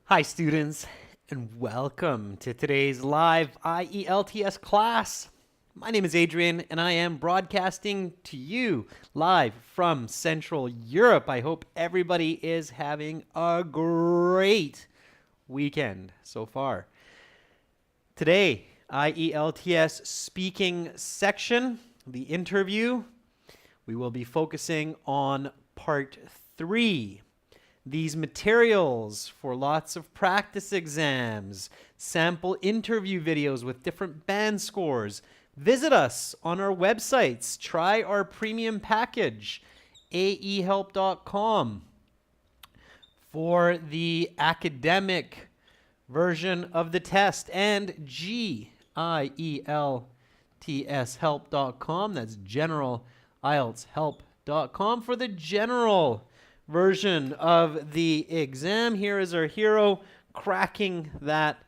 Hi students, and welcome to today's live IELTS class. My name is Adrian, and I am broadcasting to you live from Central Europe. I hope everybody is having a great weekend so far. Today, IELTS speaking section, the interview, we will be focusing on part 3. These materials for lots of practice exams, sample interview videos with different band scores. Visit us on our websites. Try our premium package, aehelp.com, for the academic version of the test, and GIELTS help.com. That's general IELTS help.com for the general version of the exam. Here is our hero cracking that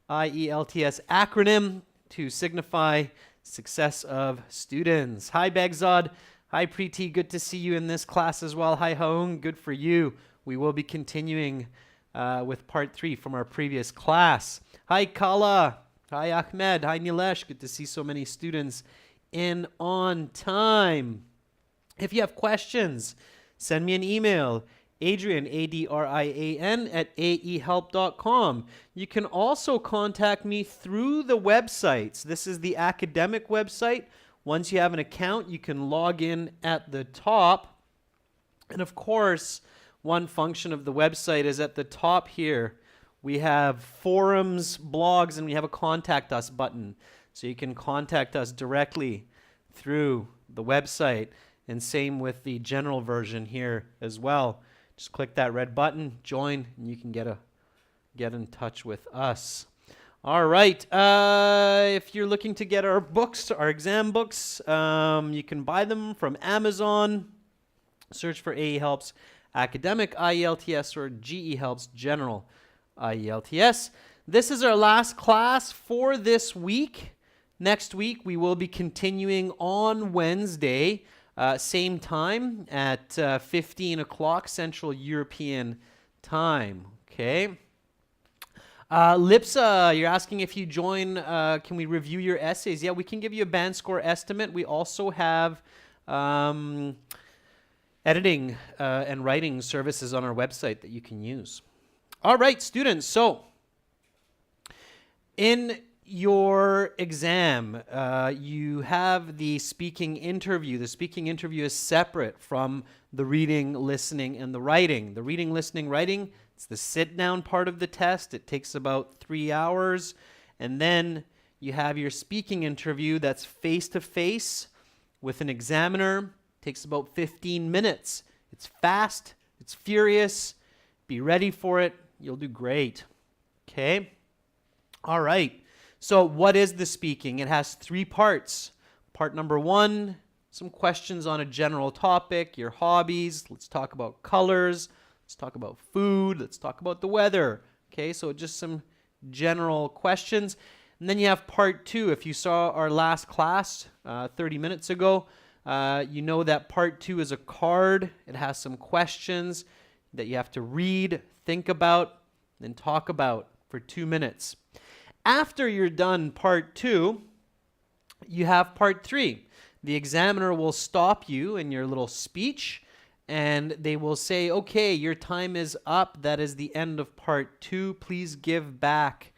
IELTS acronym to signify success of students. Hi Begzod. Hi Preeti. Good to see you in this class as well. Hi Haung. Good for you. We will be continuing with part 3 from our previous class. Hi Kala. Hi Ahmed. Hi Nilesh. Good to see so many students in on time. If you have questions, send me an email, Adrian, A-D-R-I-A-N, at aehelp.com. You can also contact me through the websites. This is the academic website. Once you have an account, you can log in at the top. And of course, one function of the website is at the top here. We have forums, blogs, and we have a contact us button. So you can contact us directly through the website. And same with the general version here as well. Just click that red button, join, and you can get in touch with us. All right. If you're looking to get our books, our exam books, you can buy them from Amazon. Search for AE Helps Academic IELTS or GE Helps General IELTS. This is our last class for this week. Next week, we will be continuing on Wednesday. Same time at 15 o'clock Central European time. Okay. Lipsa, you're asking if you join, can we review your essays? Yeah, we can give you a band score estimate. We also have editing and writing services on our website that you can use. All right, students. So in your exam, you have the speaking interview. The speaking interview is separate from the reading, listening, and the writing. The reading, listening, writing, it's the sit-down part of the test. It takes about 3 hours. And then you have your speaking interview that's face-to-face with an examiner. It takes about 15 minutes. It's fast. It's furious. Be ready for it. You'll do great. Okay? All right. So what is the speaking? It has 3 parts. Part number 1, some questions on a general topic, your hobbies. Let's talk about colors. Let's talk about food. Let's talk about the weather. Okay, so just some general questions. And then you have part 2. If you saw our last class 30 minutes ago, you know that part 2 is a card. It has some questions that you have to read, think about, and talk about for 2 minutes. After you're done part 2, you have part 3. The examiner will stop you in your little speech, and they will say, okay, your time is up. That is the end of part 2. Please give back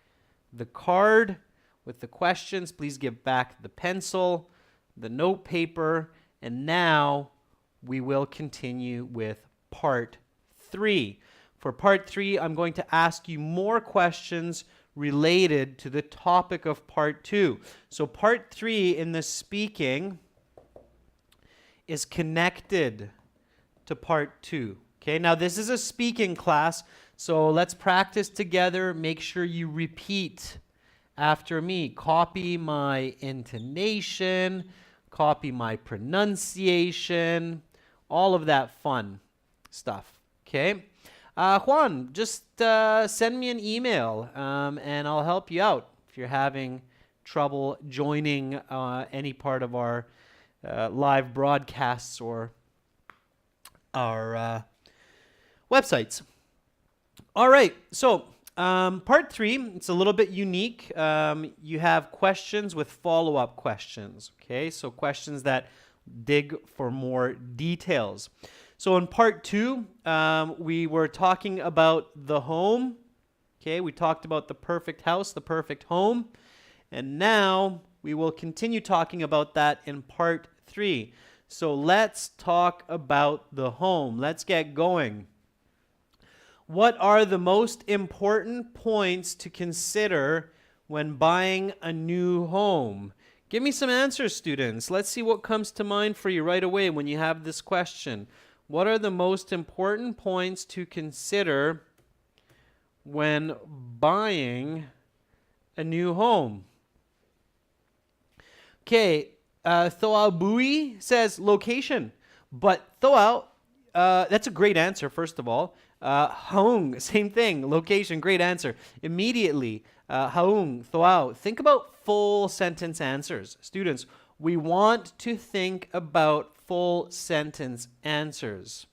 the card with the questions. Please give back the pencil, the note paper, and now we will continue with part 3. For part 3, I'm going to ask you more questions related to the topic of part 2. So part 3 in the speaking is connected to part 2. Okay, now this is a speaking class, so let's practice together. Make sure you repeat after me. Copy my intonation, copy my pronunciation, all of that fun stuff. Okay? Juan, just send me an email and I'll help you out if you're having trouble joining any part of our live broadcasts or our websites. All right, so Part 3, it's a little bit unique. You have questions with follow-up questions, okay? So questions that dig for more details. So in part 2, we were talking about the home, okay? We talked about the perfect house, the perfect home. And now we will continue talking about that in part 3. So let's talk about the home. Let's get going. What are the most important points to consider when buying a new home? Give me some answers, students. Let's see what comes to mind for you right away when you have this question. What are the most important points to consider when buying a new home? Okay, Thoa Bui says location, but Thoa, that's a great answer, first of all. Haung, same thing, location, great answer. Immediately, Haung, Thoa, think about full sentence answers. Students, we want to think about full sentence answers.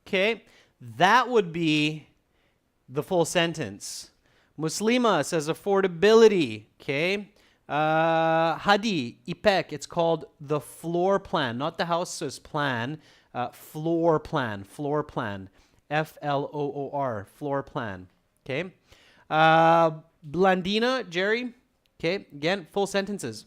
Okay, that would be the full sentence. Muslima says affordability. Okay, Hadi, Ipek, it's called the floor plan, not the house's plan. Floor plan, floor plan. Floor, floor plan. Okay, Blandina, Jerry. Okay, again, full sentences.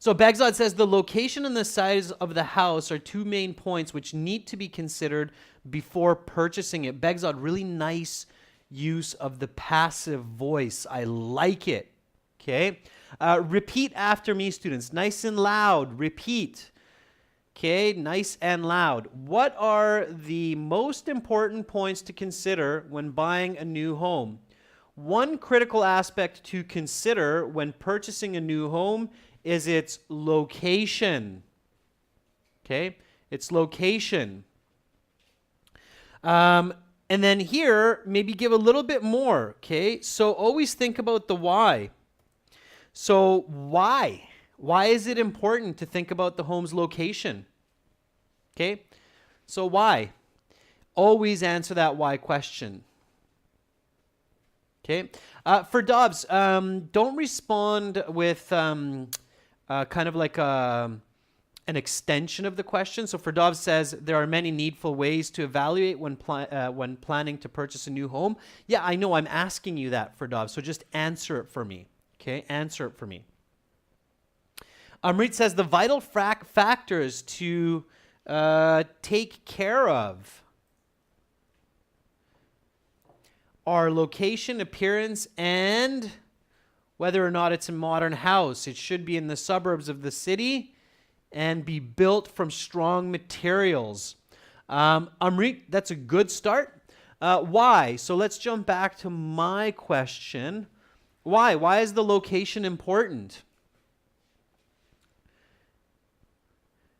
So Baghdad says the location and the size of the house are two main points which need to be considered before purchasing it. Baghdad, really nice use of the passive voice. I like it. Okay. Repeat after me, students. Nice and loud. Repeat. Okay. Nice and loud. What are the most important points to consider when buying a new home? One critical aspect to consider when purchasing a new home is its location. Okay, its location. And then here, maybe give a little bit more. Okay, so always think about the why. So why? Why is it important to think about the home's location? Okay, so why? Always answer that why question. Okay, for Dobbs, don't respond with kind of like an extension of the question. So Ferdov says there are many needful ways to evaluate when planning to purchase a new home. Yeah, I know I'm asking you that, Ferdov. So just answer it for me. Okay, answer it for me. Amrit says the vital factors to take care of are location, appearance, and whether or not it's a modern house. It should be in the suburbs of the city and be built from strong materials. Amrit, that's a good start. Why? So let's jump back to my question. Why? Why is the location important?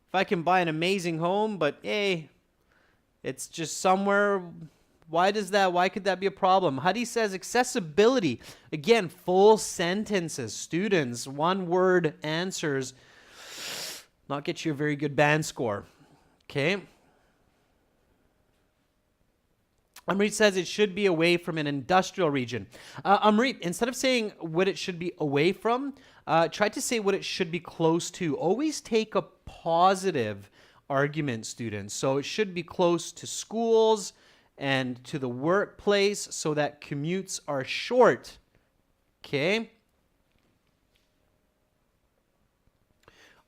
If I can buy an amazing home, but hey, it's just somewhere. Why could that be a problem? Hadi says accessibility. Again, full sentences. Students, one word answers not get you a very good band score. Okay. Amrit says it should be away from an industrial region. Amrit, instead of saying what it should be away from, try to say what it should be close to. Always take a positive argument, students. So it should be close to schools and to the workplace so that commutes are short. Okay?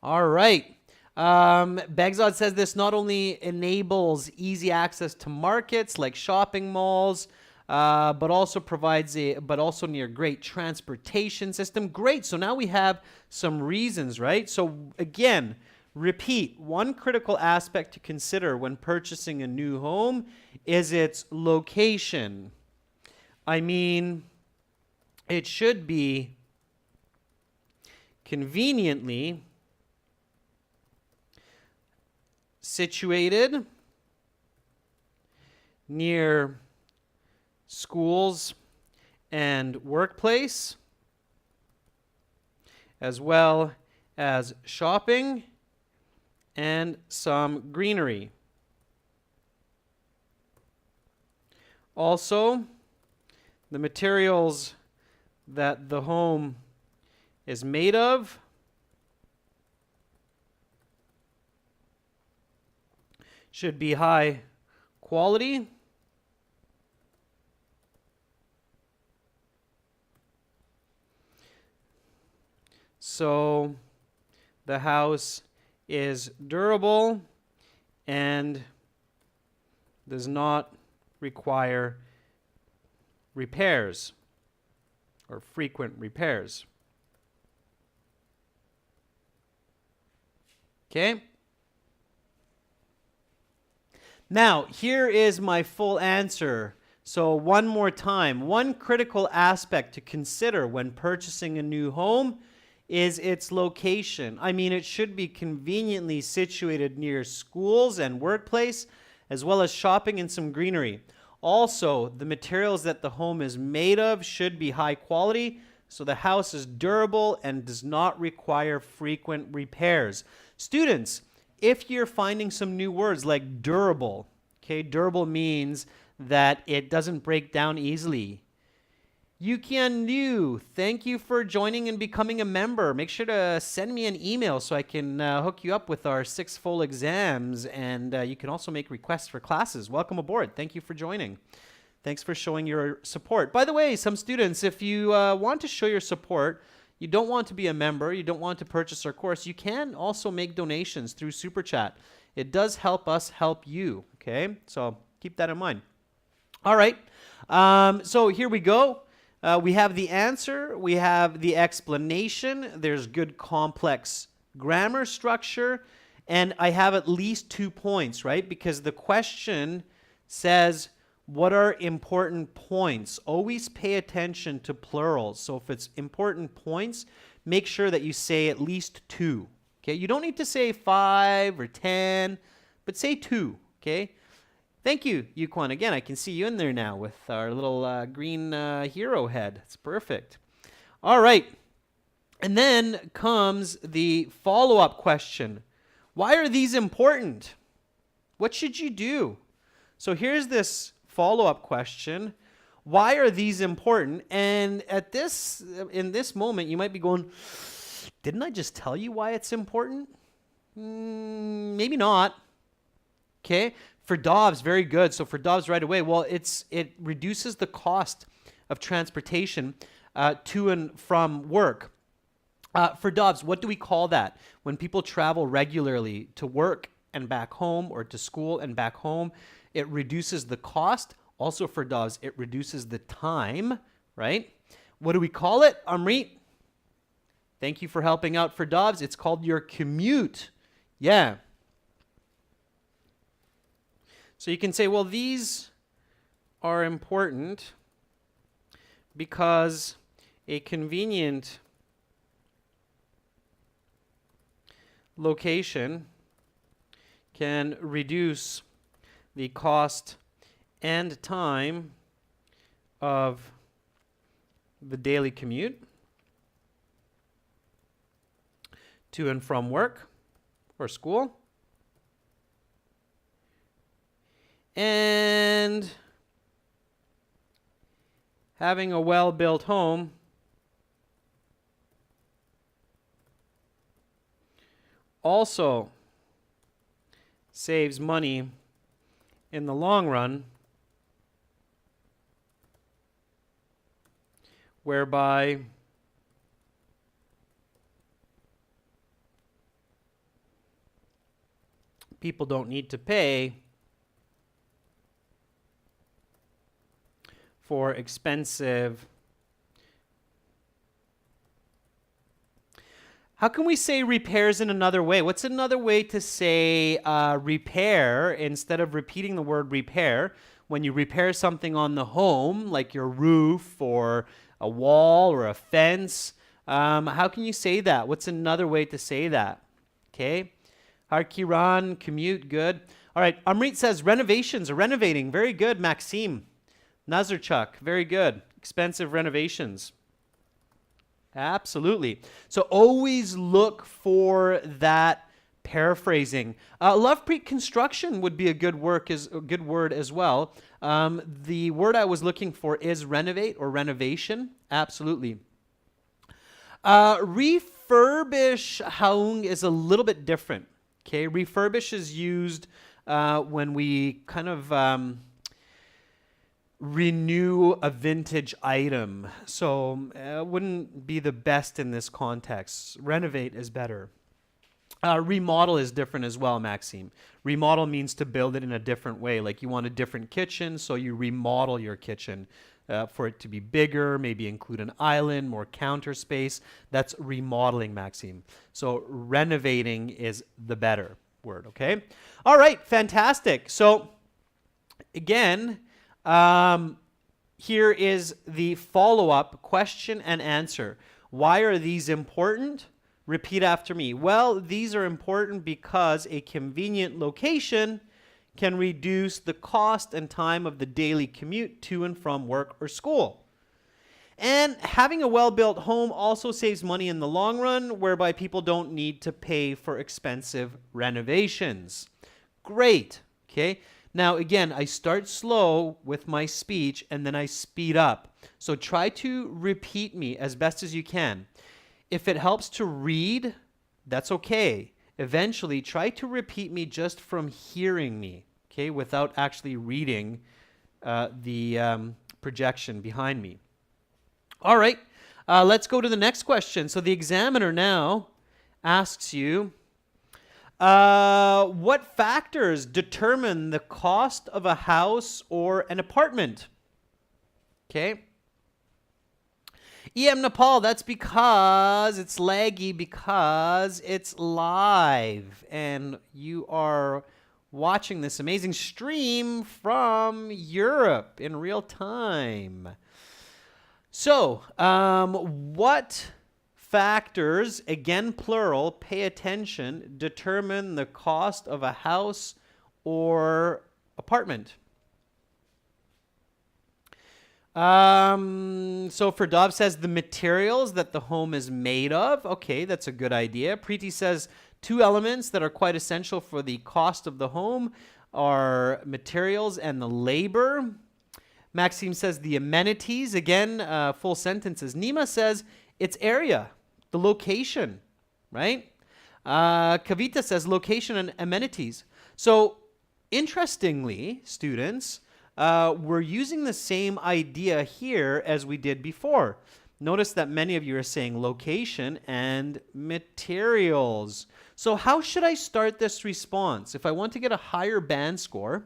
All right. Baghdad says this not only enables easy access to markets like shopping malls, but also near great transportation system. Great. So now we have some reasons, right? So again, repeat, one critical aspect to consider when purchasing a new home is its location. I mean, it should be conveniently situated near schools and workplace, as well as shopping and some greenery. Also, the materials that the home is made of should be high quality. So the house is durable and does not require repairs or frequent repairs. Okay? Now, here is my full answer. So one more time, one critical aspect to consider when purchasing a new home is its location. I mean, it should be conveniently situated near schools and workplace, as well as shopping and some greenery. Also, the materials that the home is made of should be high quality, so the house is durable and does not require frequent repairs. Students, if you're finding some new words like durable, okay, durable means that it doesn't break down easily. You can do. Thank you for joining and becoming a member. Make sure to send me an email so I can hook you up with our 6 full exams, and you can also make requests for classes. Welcome aboard. Thank you for joining. Thanks for showing your support. By the way, some students, if you want to show your support, you don't want to be a member, you don't want to purchase our course, you can also make donations through Super Chat. It does help us help you, okay? So keep that in mind. All right, so here we go. We have the answer, we have the explanation, there's good complex grammar structure, and I have at least 2 points, right? Because the question says, what are important points? Always pay attention to plurals. So if it's important points, make sure that you say at least 2. Okay, you don't need to say 5 or 10, but say 2, okay? Thank you, Yuquan. Again, I can see you in there now with our little green hero head. It's perfect. All right. And then comes the follow-up question. Why are these important? What should you do? So here's this follow-up question. Why are these important? And in this moment, you might be going, didn't I just tell you why it's important? Maybe not. Okay. For Dobbs, very good. So for Dobbs right away, well, it reduces the cost of transportation to and from work. For Dobbs, what do we call that? When people travel regularly to work and back home, or to school and back home, it reduces the cost. Also for Dobbs, it reduces the time, right? What do we call it, Amrit? Thank you for helping out for Dobbs. It's called your commute. Yeah. So you can say, well, these are important because a convenient location can reduce the cost and time of the daily commute to and from work or school. And having a well-built home also saves money in the long run, whereby people don't need to pay for expensive. How can we say repairs in another way? What's another way to say repair instead of repeating the word repair? When you repair something on the home, like your roof or a wall or a fence, how can you say that? What's another way to say that? Okay. Harkiran, commute, good. All right, Amrit says renovations or renovating. Very good, Maxime. Nazarchuk, very good. Expensive renovations. Absolutely. So always look for that paraphrasing. Lovepreet, construction would be a good word as well. The word I was looking for is renovate or renovation. Absolutely. Refurbish, Haung, is a little bit different. Okay, refurbish is used when we kind of renew a vintage item. So it wouldn't be the best in this context. Renovate is better. Remodel is different as well, Maxime. Remodel means to build it in a different way. Like you want a different kitchen, so you remodel your kitchen for it to be bigger, maybe include an island, more counter space. That's remodeling, Maxime. So renovating is the better word, okay? All right, fantastic. So again, here is the follow-up question and answer. Why are these important? Repeat after me. Well, these are important because a convenient location can reduce the cost and time of the daily commute to and from work or school. And having a well-built home also saves money in the long run, whereby people don't need to pay for expensive renovations. Great. Okay. Now, again, I start slow with my speech and then I speed up. So try to repeat me as best as you can. If it helps to read, that's okay. Eventually, try to repeat me just from hearing me, okay, without actually reading the projection behind me. All right, let's go to the next question. So the examiner now asks you, what factors determine the cost of a house or an apartment? Okay. EM Nepal, that's because it's laggy, because it's live. And you are watching this amazing stream from Europe in real time. So, what factors, again plural, pay attention, determine the cost of a house or apartment? So for Dov says the materials that the home is made of. Okay, that's a good idea. Preeti says two elements that are quite essential for the cost of the home are materials and the labor. Maxime says the amenities. Again, full sentences. Nima says it's area, the location, right? Kavita says location and amenities. So interestingly, students, we're using the same idea here as we did before. Notice that many of you are saying location and materials. So how should I start this response? If I want to get a higher band score,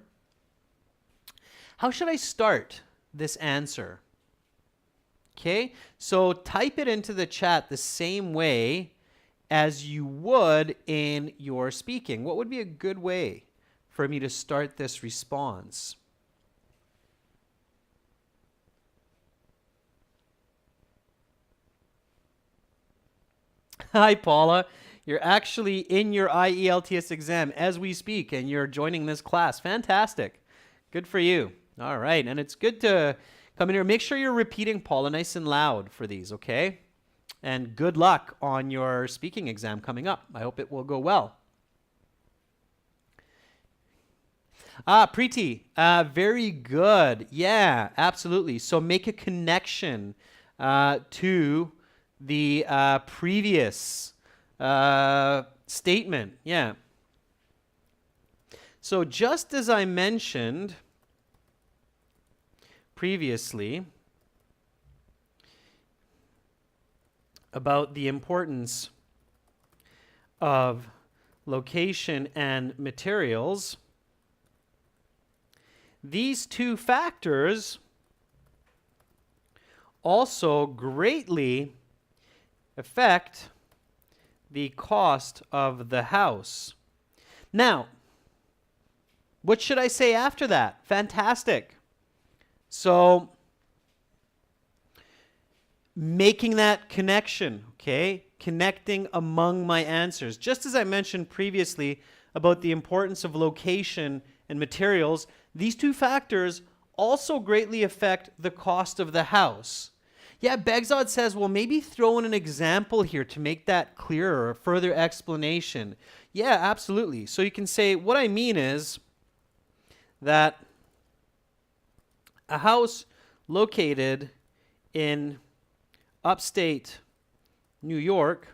how should I start this answer? Okay, so type it into the chat the same way as you would in your speaking. What would be a good way for me to start this response? Hi, Paula. You're actually in your IELTS exam as we speak, and you're joining this class. Fantastic. Good for you. All right, and it's good to come in here. Make sure you're repeating, Paula, nice and loud for these, okay? And good luck on your speaking exam coming up. I hope it will go well. Preeti, very good. Yeah, absolutely. So make a connection to the previous statement. Yeah. So just as I mentioned previously about the importance of location and materials, these two factors also greatly affect the cost of the house. Now, what should I say after that? Fantastic. So, making that connection, okay? connecting among my answers. Just as I mentioned previously about the importance of location and materials, these two factors also greatly affect the cost of the house. Yeah, Begzod says, well, maybe throw in an example here to make that clearer, a further explanation. Yeah, absolutely. So you can say, what I mean is that a house located in upstate New York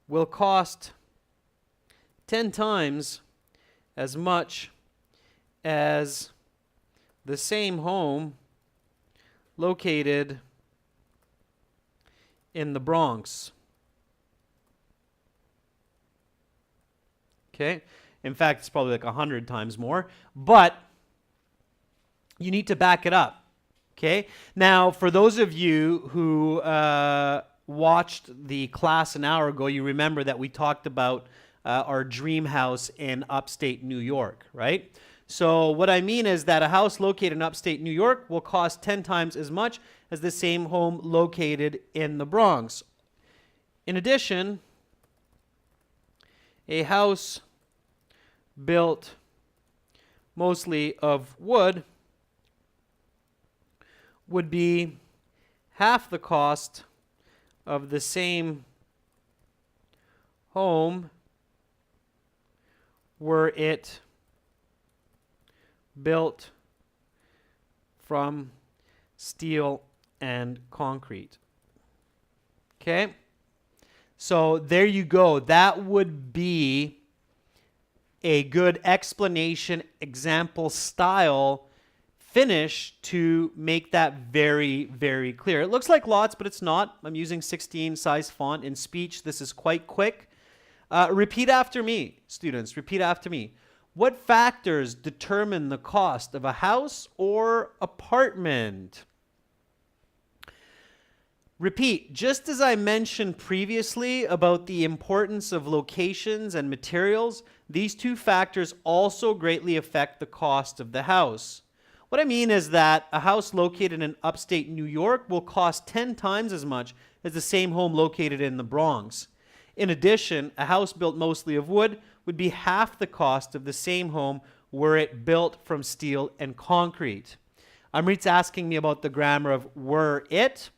will cost 10 times as much as the same home located in the Bronx. Okay? In fact, it's probably like 100 times more, but you need to back it up. Okay? Now, for those of you who watched the class an hour ago, you remember that we talked about our dream house in upstate New York, right? So what I mean is that a house located in upstate New York will cost 10 times as much as the same home located in the Bronx. In addition, a house built mostly of wood would be half the cost of the same home were it built from steel and concrete. Okay? So there you go. That would be a good explanation, example style finish to make that very, very clear. It looks like lots, but it's not. I'm using 16 size font in speech. This is quite quick. Repeat after me, students. Repeat after me. What factors determine the cost of a house or apartment? Repeat, just as I mentioned previously about the importance of locations and materials, these two factors also greatly affect the cost of the house. What I mean is that a house located in upstate New York will cost 10 times as much as the same home located in the Bronx. In addition, a house built mostly of wood would be half the cost of the same home were it built from steel and concrete. Amrit's asking me about the grammar of were it.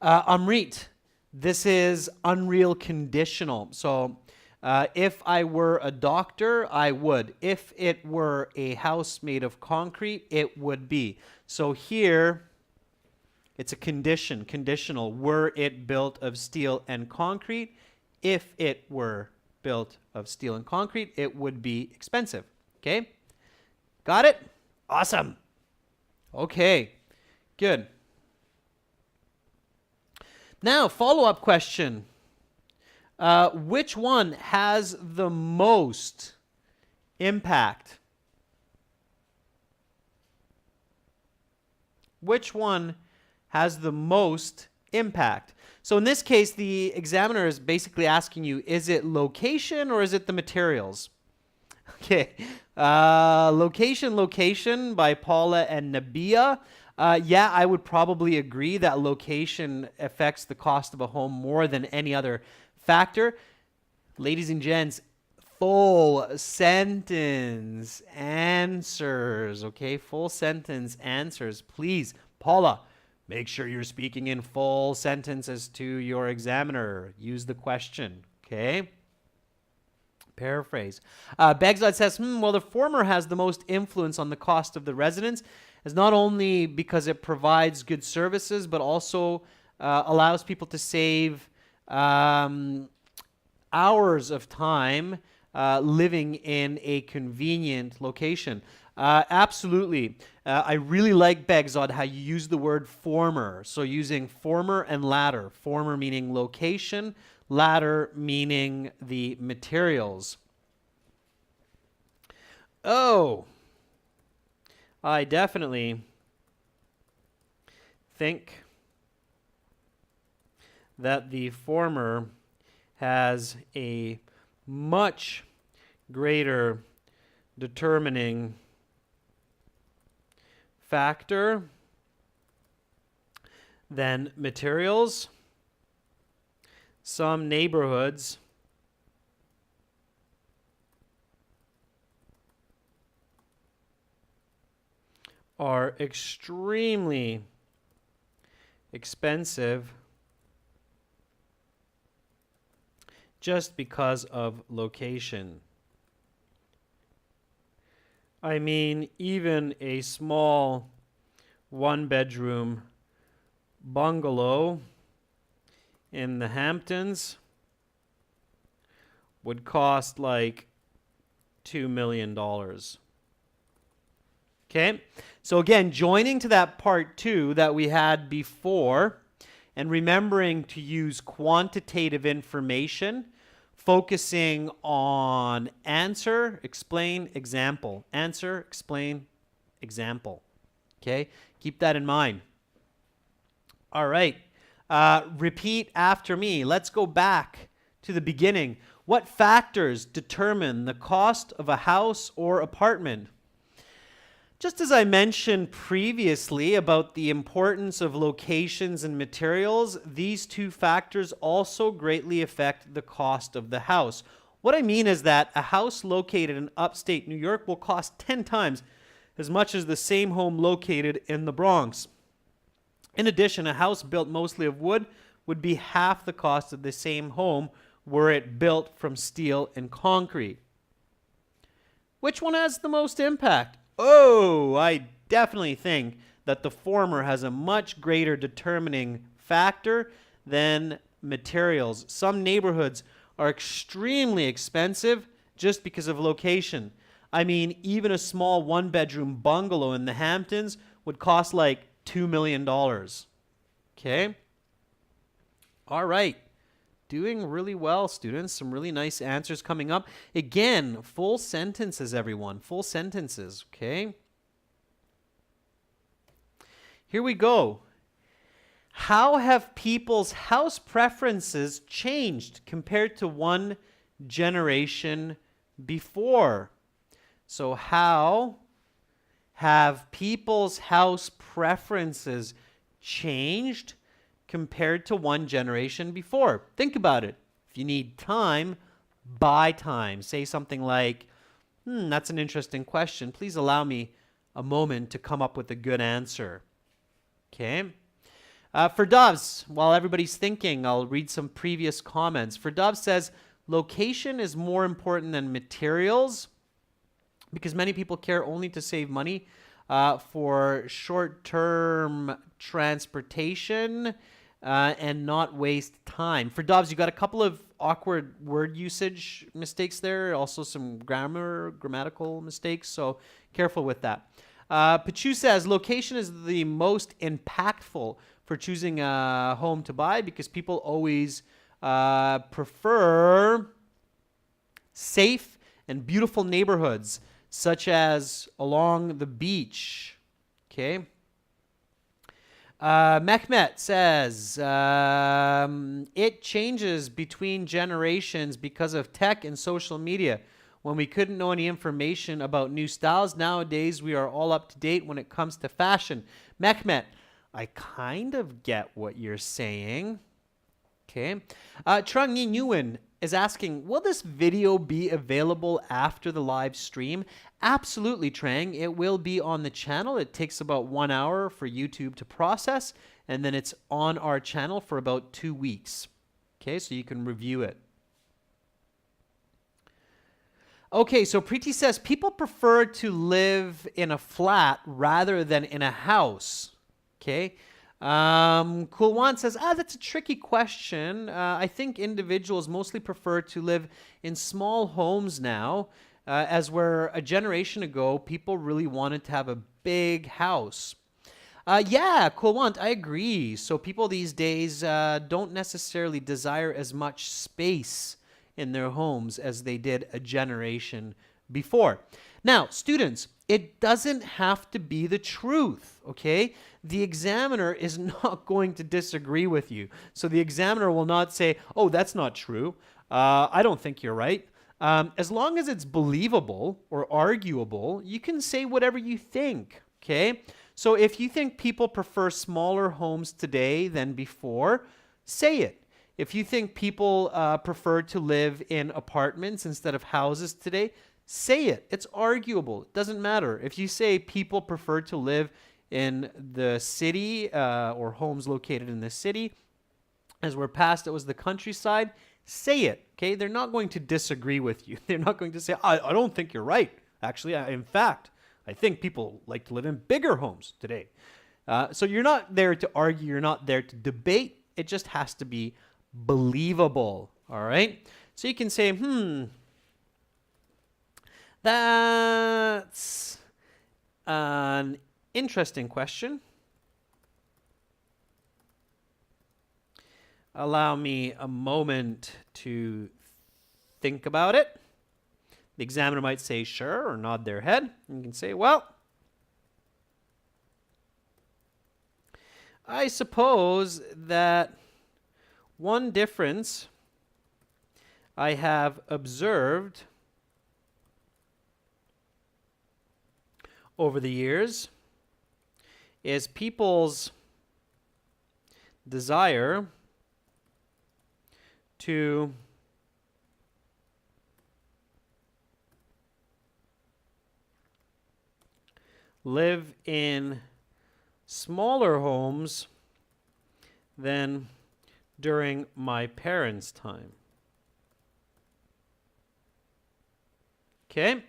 Amrit, this is unreal conditional. So if I were a doctor, I would. If it were a house made of concrete, it would be. So here, it's a condition, conditional. Were it built of steel and concrete? If it were built of steel and concrete, it would be expensive. Okay? Got it? Awesome. Okay, good. Now, follow-up question. Which one has the most impact? Which one has the most impact? So in this case, the examiner is basically asking you, is it location or is it the materials? Okay. Location by Paula and Nabia. Yeah, I would probably agree that location affects the cost of a home more than any other factor. Ladies and gents, full sentence answers, okay? Full sentence answers. Please, Paula, make sure you're speaking in full sentences to your examiner. Use the question, okay? Paraphrase. Begzod says, well, the former has the most influence on the cost of the residence, as not only because it provides good services, but also allows people to save hours of time living in a convenient location. Absolutely. I really like, Begzod, how you use the word former. So using former and latter. Former meaning location, latter meaning the materials. Oh, I definitely think that the former has a much greater determining factor than materials. Some neighborhoods are extremely expensive just because of location. I mean, even a small one-bedroom bungalow in the Hamptons would cost like $2 million. Okay, so again, joining to that part 2 that we had before and remembering to use quantitative information, focusing on answer, explain, example. Answer, explain, example. Okay, keep that in mind. All right, repeat after me. Let's go back to the beginning. What factors determine the cost of a house or apartment? Just as I mentioned previously about the importance of locations and materials, these two factors also greatly affect the cost of the house. What I mean is that a house located in upstate New York will cost 10 times as much as the same home located in the Bronx. In addition, a house built mostly of wood would be half the cost of the same home were it built from steel and concrete. Which one has the most impact? Oh, I definitely think that the former has a much greater determining factor than materials. Some neighborhoods are extremely expensive just because of location. I mean, even a small one-bedroom bungalow in the Hamptons would cost like $2 million. Okay? All right. Doing really well, students. Some really nice answers coming up. Again, full sentences, everyone. Full sentences, okay? Here we go. How have people's house preferences changed compared to one generation before? So how have people's house preferences changed compared to one generation before? Think about it. If you need time, buy time. Say something like, that's an interesting question. Please allow me a moment to come up with a good answer. Okay. For Doves, while everybody's thinking, I'll read some previous comments. For Dove says, location is more important than materials because many people care only to save money for short-term transportation and not waste time. For Dobbs, you got a couple of awkward word usage mistakes there, also some grammatical mistakes, so careful with that. Pachu says, location is the most impactful for choosing a home to buy because people always prefer safe and beautiful neighborhoods, such as along the beach. Okay. Mehmet says, it changes between generations because of tech and social media. When we couldn't know any information about new styles, nowadays we are all up to date when it comes to fashion. Mehmet, I kind of get what you're saying. Okay. Trung Nhi Nguyen is asking, will this video be available after the live stream? Absolutely, Trang. It will be on the channel. It takes about 1 hour for YouTube to process, and then it's on our channel for about 2 weeks. Okay, so you can review it. Okay, so Preeti says, people prefer to live in a flat rather than in a house. Okay. Kulwan says, that's a tricky question. I think individuals mostly prefer to live in small homes now, as where a generation ago, people really wanted to have a big house. Yeah, Kulwant, I agree. So people these days don't necessarily desire as much space in their homes as they did a generation before. Now, students, it doesn't have to be the truth, okay? The examiner is not going to disagree with you. So the examiner will not say, oh, that's not true. I don't think you're right. As long as it's believable or arguable, you can say whatever you think, okay? So if you think people prefer smaller homes today than before, say it. If you think people prefer to live in apartments instead of houses today, say it. It's arguable. It doesn't matter. If you say people prefer to live in the city or homes located in the city, as we're past it was the countryside, say it. Okay, they're not going to disagree with you. They're not going to say, I don't think you're right. Actually, in fact, I think people like to live in bigger homes today. So you're not there to argue. You're not there to debate. It just has to be believable. All right. So you can say, that's an interesting question. Allow me a moment to think about it. The examiner might say sure or nod their head. You can say, well, I suppose that one difference I have observed over the years is people's desire to live in smaller homes than during my parents' time. Okay,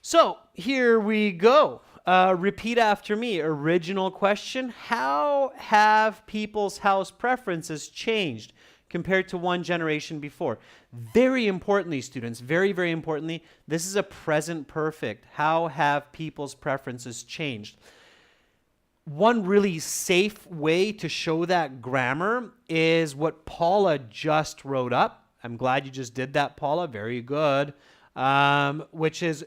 so here we go. Repeat after me. Original question. How have people's house preferences changed compared to one generation before? Very importantly, students, very, very importantly, this is a present perfect. How have people's preferences changed? One really safe way to show that grammar is what Paula just wrote up. I'm glad you just did that, Paula. Very good. Which is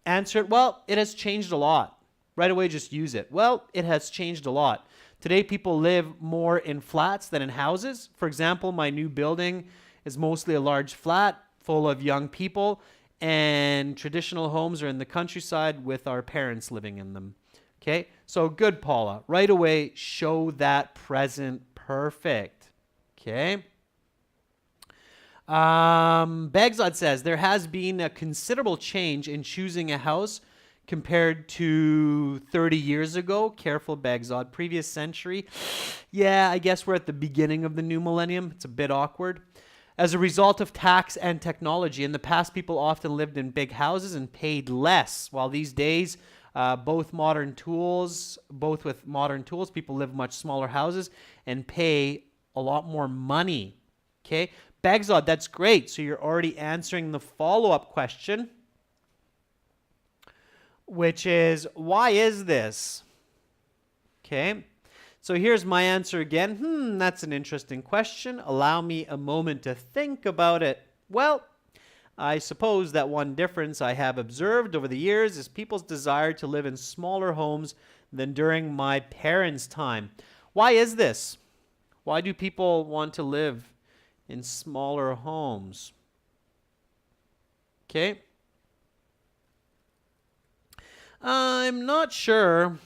answered, well, it has changed a lot. Right away, just use it. Well, it has changed a lot. Today, people live more in flats than in houses. For example, my new building is mostly a large flat full of young people, and traditional homes are in the countryside with our parents living in them. Okay, so good, Paula. Right away, show that present perfect. Okay. Bagzad says, there has been a considerable change in choosing a house compared to 30 years ago. Careful, Bagzad. Previous century. Yeah, I guess we're at the beginning of the new millennium. It's a bit awkward. As a result of tax and technology, in the past, people often lived in big houses and paid less, while these days, both with modern tools, people live much smaller houses and pay a lot more money. Okay, Bagzad, that's great. So you're already answering the follow-up question, which is, why is this? Okay, so here's my answer again. That's an interesting question. Allow me a moment to think about it. Well, I suppose that one difference I have observed over the years is people's desire to live in smaller homes than during my parents' time. Why is this? Why do people want to live in smaller homes? Okay. I'm not sure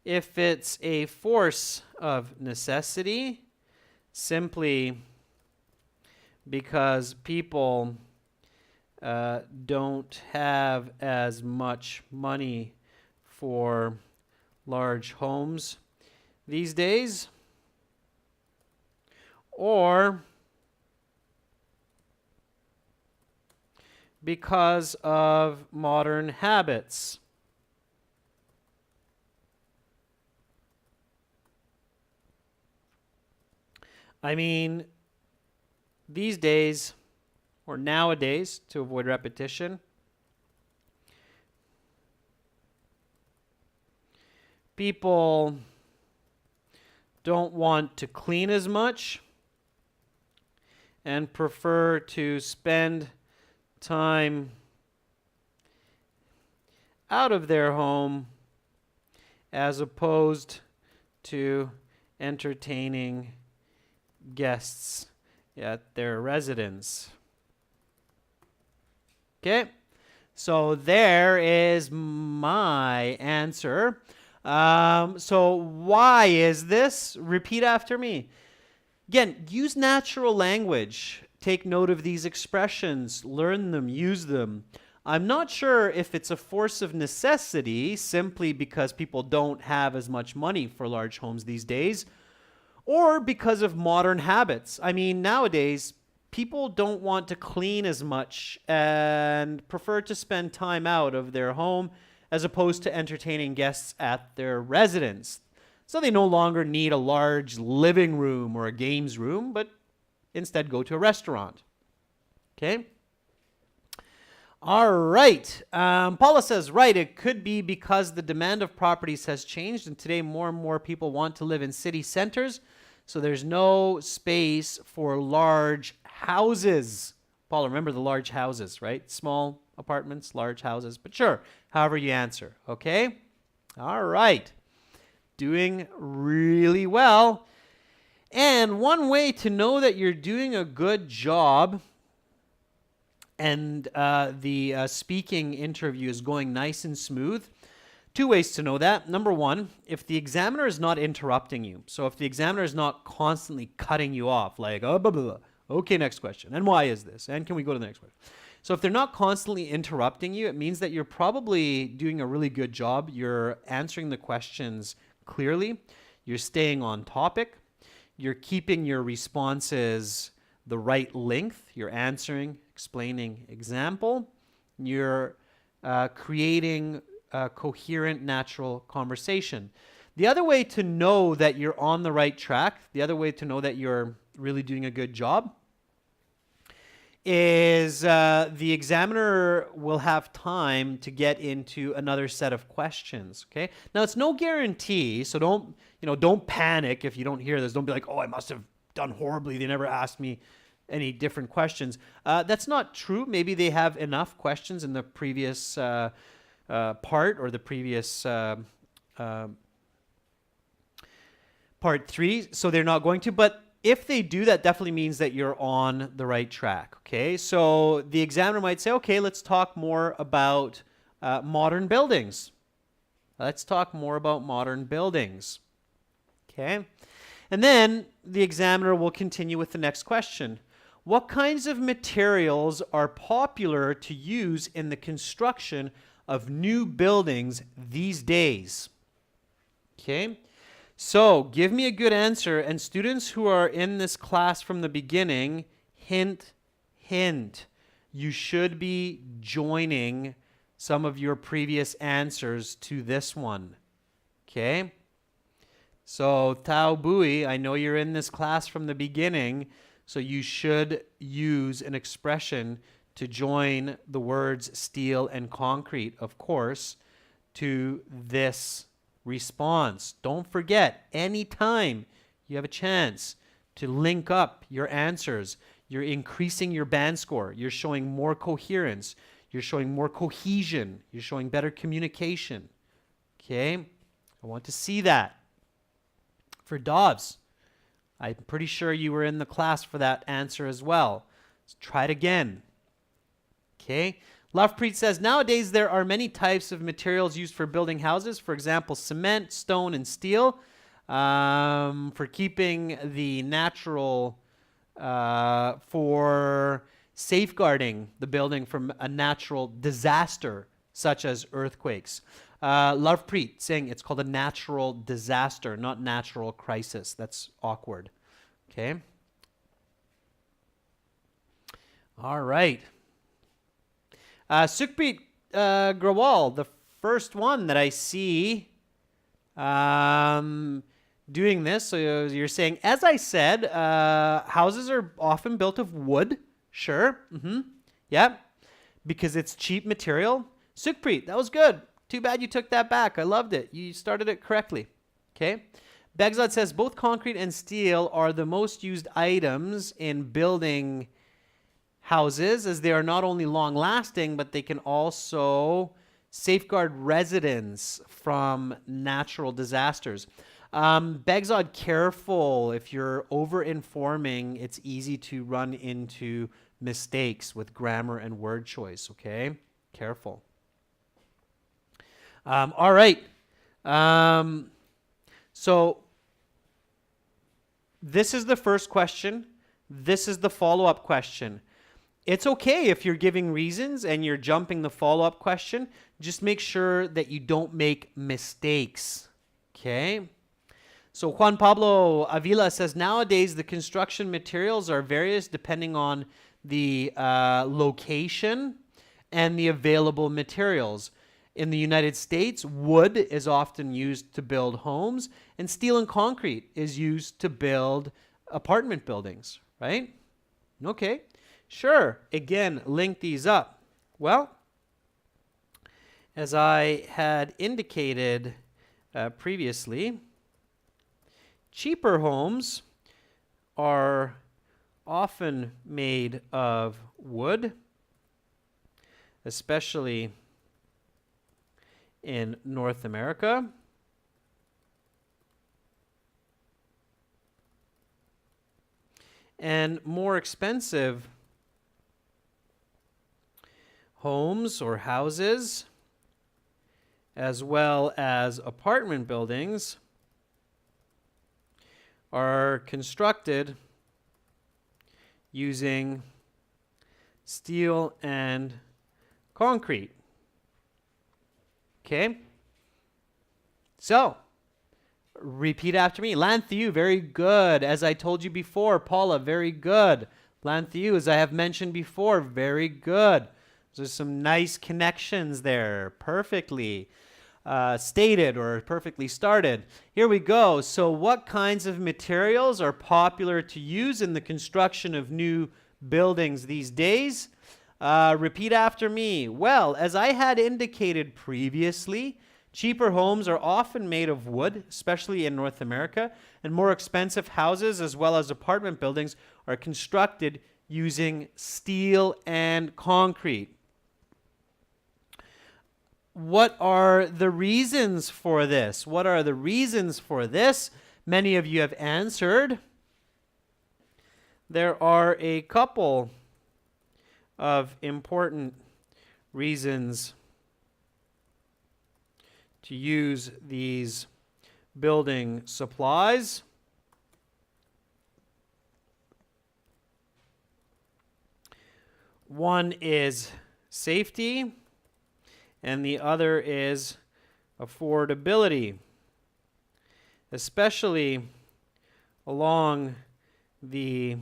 if it's a force of necessity, simply because people don't have as much money for large homes these days, or because of modern habits. I mean, these days, or nowadays, to avoid repetition, people don't want to clean as much and prefer to spend time out of their home as opposed to entertaining guests at their residence. Okay, so there is my answer. So why is this? Repeat after me. Again, use natural language. Take note of these expressions, learn them, use them. I'm not sure if it's a force of necessity simply because people don't have as much money for large homes these days, or because of modern habits. I mean, nowadays, people don't want to clean as much and prefer to spend time out of their home as opposed to entertaining guests at their residence. So they no longer need a large living room or a games room, but instead go to a restaurant. Okay? All right. Paula says, right, it could be because the demand of properties has changed, and today more and more people want to live in city centers, so there's no space for large houses. Paula, remember the large houses, right? Small apartments, large houses, but sure, however you answer, okay? All right. Doing really well. And one way to know that you're doing a good job and the speaking interview is going nice and smooth. Two ways to know that. Number one, if the examiner is not interrupting you. So if the examiner is not constantly cutting you off, like, oh, blah, blah, blah. Okay, next question. And why is this? And can we go to the next question? So if they're not constantly interrupting you, it means that you're probably doing a really good job. You're answering the questions clearly. You're staying on topic. You're keeping your responses the right length. You're answering, explaining example. You're creating a coherent, natural conversation. The other way to know that you're on the right track, the other way to know that you're really doing a good job, is the examiner will have time to get into another set of questions. Okay. Now it's no guarantee, so don't panic if you don't hear this. Don't be like, oh, I must have done horribly. They never asked me any different questions. That's not true. Maybe they have enough questions in the previous part or the previous part 3, so they're not going to. But if they do, that definitely means that you're on the right track. Okay, so the examiner might say, okay, let's talk more about modern buildings. Let's talk more about modern buildings. Okay, and then the examiner will continue with the next question. What kinds of materials are popular to use in the construction of new buildings these days? Okay, so give me a good answer. And students who are in this class from the beginning, hint, hint, you should be joining some of your previous answers to this one. Okay, so Tao Bui, I know you're in this class from the beginning, so you should use an expression to join the words steel and concrete, of course, to this response. Don't forget, anytime you have a chance to link up your answers, you're increasing your band score. You're showing more coherence. You're showing more cohesion. You're showing better communication. Okay? I want to see that. For Dobbs, I'm pretty sure you were in the class for that answer as well. Let's try it again. Okay. Lovepreet says, nowadays there are many types of materials used for building houses. For example, cement, stone, and steel. For keeping the natural, for safeguarding the building from a natural disaster, such as earthquakes. Lovepreet saying it's called a natural disaster, not natural crisis. That's awkward. Okay. All right. Sukhpreet Grawal, the first one that I see doing this. So you're saying, as I said, houses are often built of wood. Sure. Yeah. Because it's cheap material. Sukhpreet, that was good. Too bad you took that back. I loved it. You started it correctly. Okay. Begzad says both concrete and steel are the most used items in building houses, as they are not only long lasting, but they can also safeguard residents from natural disasters. Begzad, careful. If you're over informing, it's easy to run into mistakes with grammar and word choice. Okay. Careful. All right. So This is the first question. This is the follow-up question. It's okay if you're giving reasons and you're jumping the follow-up question. Just make sure that you don't make mistakes. Okay? So Juan Pablo Avila says, nowadays the construction materials are various depending on the location and the available materials. In the United States, wood is often used to build homes, and steel and concrete is used to build apartment buildings, right? Okay, sure. Again, link these up. Well, as I had indicated previously, cheaper homes are often made of wood, especially in North America. And more expensive homes or houses, as well as apartment buildings, are constructed using steel and concrete. Okay? So, repeat after me. Lanthiu, very good. As I told you before, Paula, very good. Lanthiu, as I have mentioned before, very good. There's some nice connections there. Perfectly stated or perfectly started. Here we go. So what kinds of materials are popular to use in the construction of new buildings these days? Repeat after me. Well, as I had indicated previously, cheaper homes are often made of wood, especially in North America, and more expensive houses as well as apartment buildings are constructed using steel and concrete. What are the reasons for this? What are the reasons for this? Many of you have answered. There are a couple of important reasons to use these building supplies. One is safety, and the other is affordability, especially along the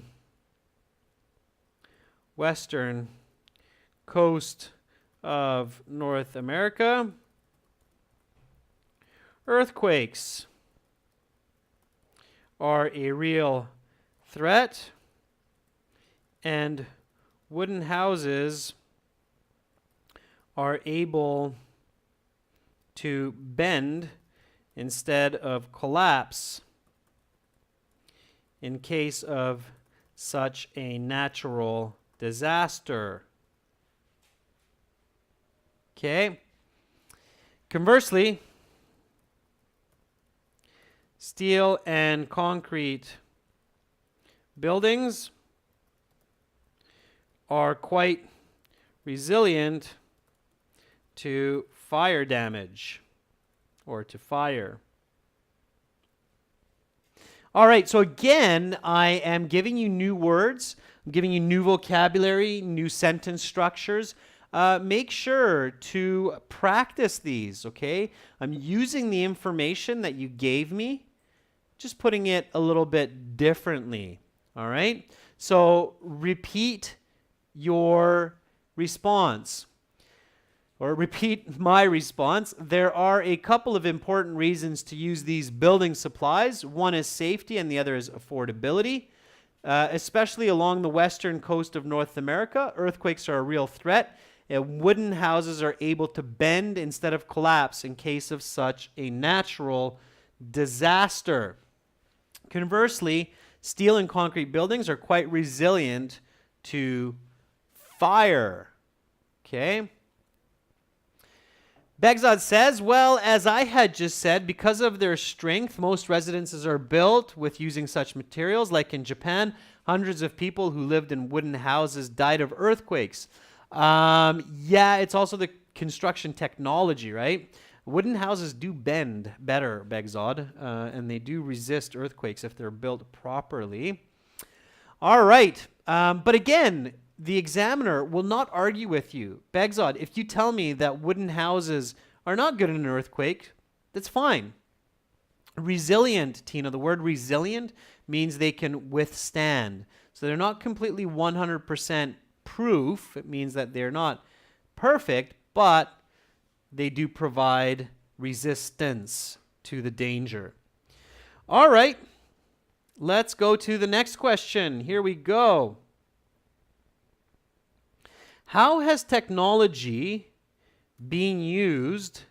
western coast of North America. Earthquakes are a real threat, and wooden houses are able to bend instead of collapse in case of such a natural disaster. Okay. Conversely, steel and concrete buildings are quite resilient to fire damage or to fire. All right, so again, I am giving you new words. I'm giving you new vocabulary, new sentence structures. Make sure to practice these, okay? I'm using the information that you gave me, just putting it a little bit differently, all right? So repeat your response, or repeat my response. There are a couple of important reasons to use these building supplies. One is safety and the other is affordability. Especially along the western coast of North America, earthquakes are a real threat. Wooden houses are able to bend instead of collapse in case of such a natural disaster. Conversely, steel and concrete buildings are quite resilient to fire. Okay? Begzad says, well, as I had just said, because of their strength, most residences are built with using such materials. Like in Japan, hundreds of people who lived in wooden houses died of earthquakes. Yeah, it's also the construction technology, right? Wooden houses do bend better, Begzod, and they do resist earthquakes if they're built properly. All right. But again, the examiner will not argue with you. Begzod, if you tell me that wooden houses are not good in an earthquake, that's fine. Resilient, Tina, the word resilient means they can withstand. So they're not completely 100% proof. It means that they're not perfect, but they do provide resistance to the danger. All right, let's go to the next question. Here we go. How has technology been used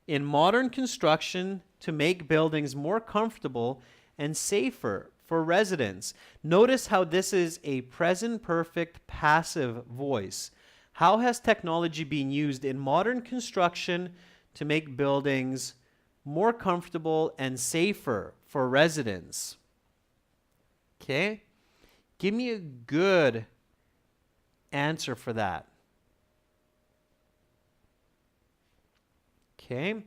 in modern construction to make buildings more comfortable and safer for residents? Notice how this is a present perfect passive voice. How has technology been used in modern construction to make buildings more comfortable and safer for residents? Okay, give me a good answer for that. Okay.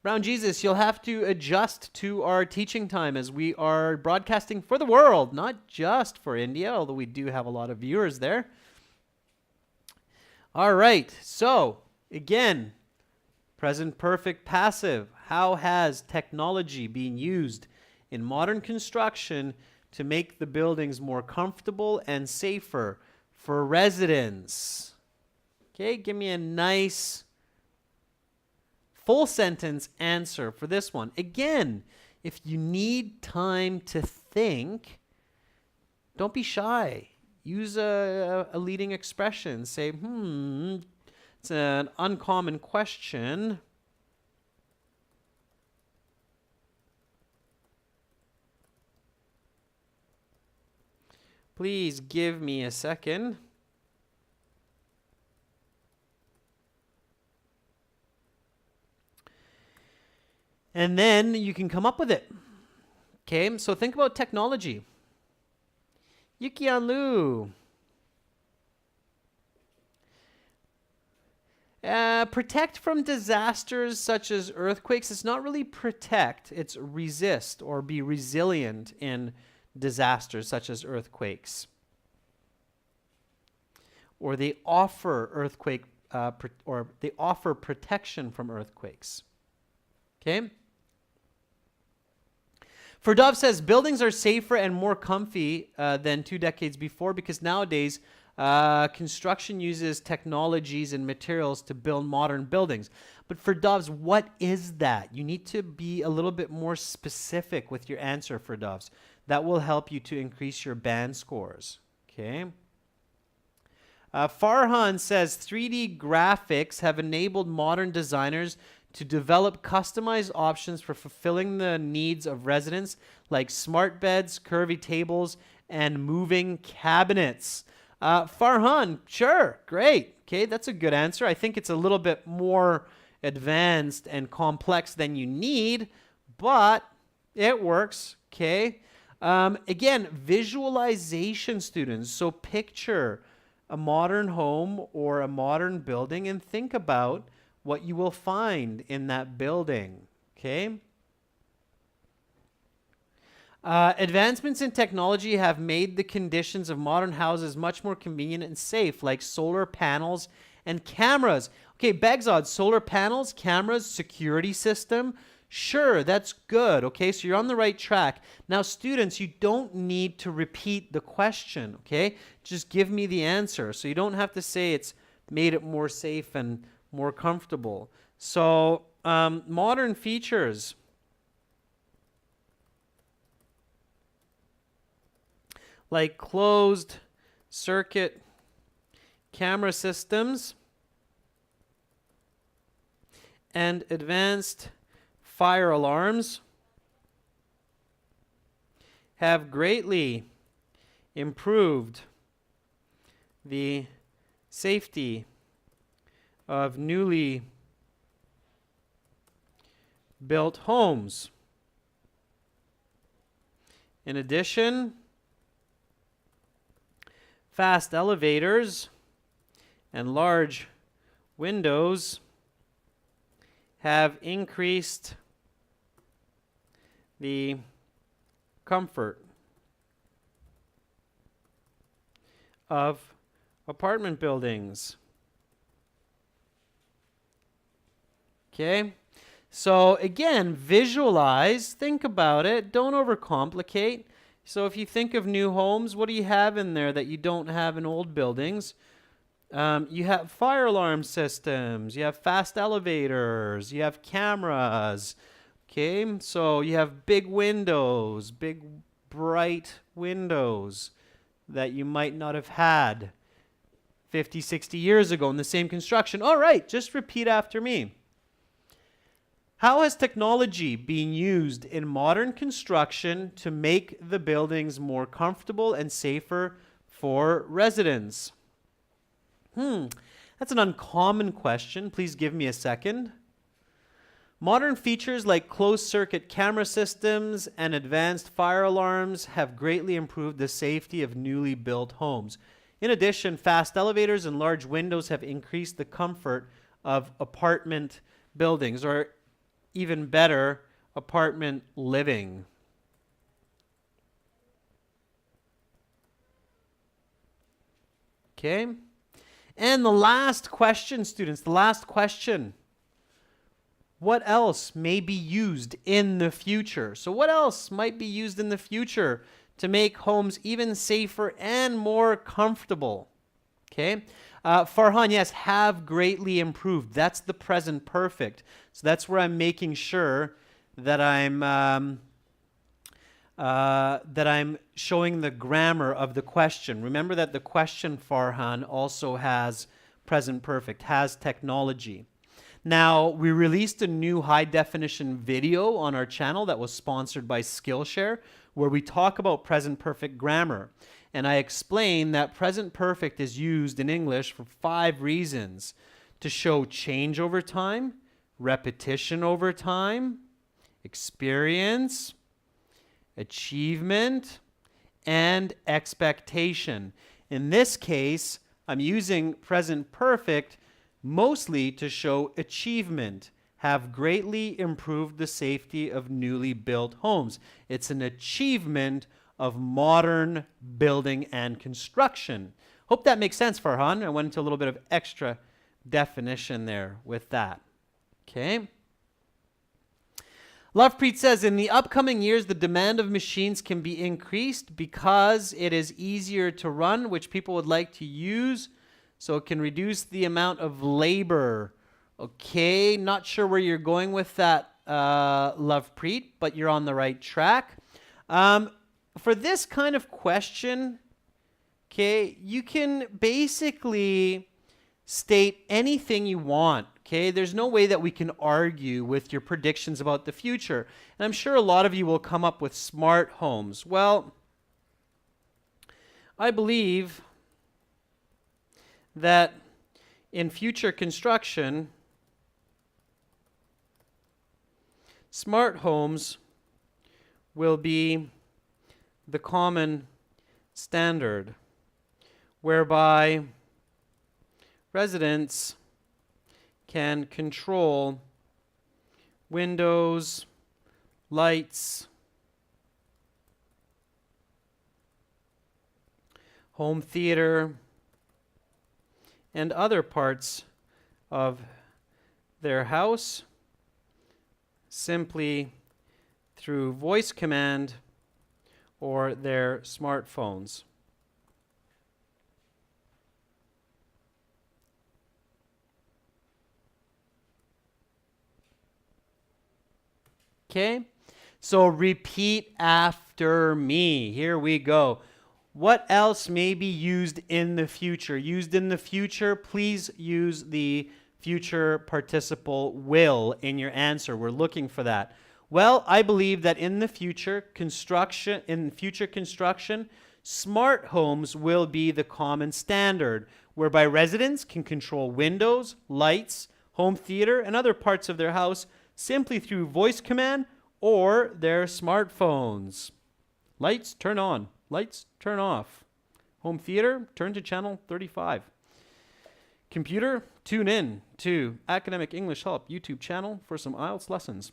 Brown Jesus, you'll have to adjust to our teaching time as we are broadcasting for the world, not just for India, although we do have a lot of viewers there. All right. So, again, present perfect passive. How has technology been used in modern construction to make the buildings more comfortable and safer for residents? Okay, give me a nice full sentence answer for this one. Again, if you need time to think, don't be shy. Use a leading expression. Say, it's an uncommon question. Please give me a second. And then you can come up with it. Okay, so think about technology. Yukian protect from disasters such as earthquakes. It's not really protect, it's resist or be resilient in disasters such as earthquakes. Or they offer earthquake, or they offer protection from earthquakes. Okay? For Dove says, buildings are safer and more comfy than 2 decades before because nowadays construction uses technologies and materials to build modern buildings. But for Doves, what is that? You need to be a little bit more specific with your answer for Doves. That will help you to increase your band scores. Okay? Farhan says, 3D graphics have enabled modern designers to develop customized options for fulfilling the needs of residents like smart beds, curvy tables, and moving cabinets. Farhan, sure, great. Okay, that's a good answer. I think it's a little bit more advanced and complex than you need, but it works. Okay. Again, visualization, students. So picture a modern home or a modern building and think about what you will find in that building. Okay. Advancements in technology have made the conditions of modern houses much more convenient and safe, like solar panels and cameras. Okay, Begzod, solar panels, cameras, security system. Sure, that's good. Okay, so you're on the right track. Now, students, you don't need to repeat the question. Okay, just give me the answer. So you don't have to say it's made it more safe and more comfortable. So, modern features. Like closed circuit camera systems and advanced fire alarms have greatly improved the safety of newly built homes. In addition, fast elevators and large windows have increased the comfort of apartment buildings. Okay? So again, visualize, think about it, don't overcomplicate. So if you think of new homes, what do you have in there that you don't have in old buildings? You have fire alarm systems, you have fast elevators, you have cameras. Okay, so you have big windows, big bright windows that you might not have had 50, 60 years ago in the same construction. All right, just repeat after me. How has technology been used in modern construction to make the buildings more comfortable and safer for residents? That's an uncommon question. Please give me a second. Modern features like closed-circuit camera systems and advanced fire alarms have greatly improved the safety of newly built homes. In addition, fast elevators and large windows have increased the comfort of apartment buildings, or even better, apartment living. Okay? And the last question, students, the last question. What else may be used in the future? So what else might be used in the future to make homes even safer and more comfortable? Okay. Farhan, yes, have greatly improved. That's the present perfect. So that's where I'm making sure that I'm showing the grammar of the question. Remember that the question, Farhan, also has present perfect, has technology. Now, we released a new high-definition video on our channel that was sponsored by Skillshare, where we talk about present perfect grammar. And I explain that present perfect is used in English for 5 reasons: to show change over time, repetition over time, experience, achievement, and expectation. In this case, I'm using present perfect mostly to show achievement, have greatly improved the safety of newly built homes. It's an achievement of modern building and construction. Hope that makes sense, Farhan. I went into a little bit of extra definition there with that. Okay. Lovepreet says, in the upcoming years, the demand of machines can be increased because it is easier to run, which people would like to use, so it can reduce the amount of labor. Okay, not sure where you're going with that, Lovepreet, but you're on the right track. For this kind of question, okay, you can basically state anything you want. Okay, there's no way that we can argue with your predictions about the future. And I'm sure a lot of you will come up with smart homes. Well, I believe that in future construction, smart homes will be the common standard, whereby residents can control windows, lights, home theater, and other parts of their house simply through voice command or their smartphones. Okay, so repeat after me. Here we go. What else may be used in the future? Used in the future, please use the future participle will in your answer. We're looking for that. Well, I believe that in the future construction, smart homes will be the common standard, whereby residents can control windows, lights, home theater, and other parts of their house simply through voice command or their smartphones. Lights, turn on. Lights, turn off. Home theater, turn to channel 35. Computer, tune in to Academic English Help YouTube channel for some IELTS lessons.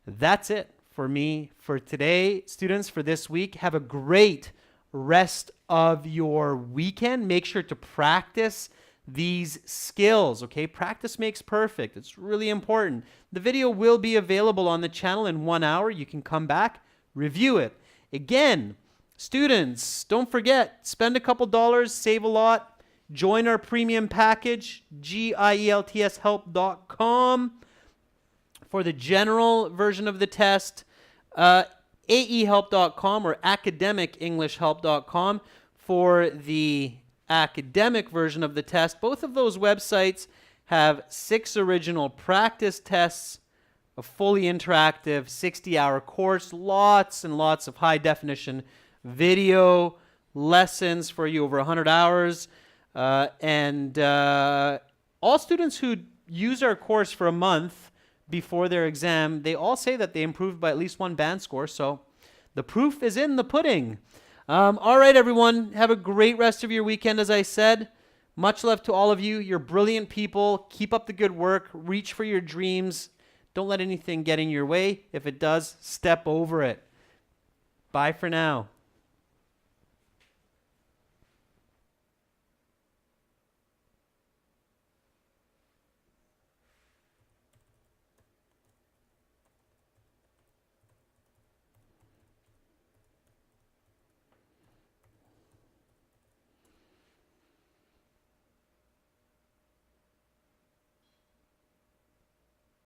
That's it for me for today, students, for this week. Have a great rest of your weekend. Make sure to practice these skills, okay? Practice makes perfect. It's really important. The video will be available on the channel in 1 hour. You can come back, review it. Again, students, don't forget, spend a couple dollars, save a lot. Join our premium package, gieltshelp.com for the general version of the test, aehelp.com or academicenglishhelp.com for the academic version of the test. Both of those websites have 6 original practice tests, a fully interactive 60-hour course, lots and lots of high-definition video lessons for you, over 100 hours. And all students who use our course for a month before their exam, they all say that they improved by at least 1 band score. So the proof is in the pudding. All right, everyone. Have a great rest of your weekend, as I said. Much love to all of you. You're brilliant people. Keep up the good work. Reach for your dreams. Don't let anything get in your way. If it does, step over it. Bye for now.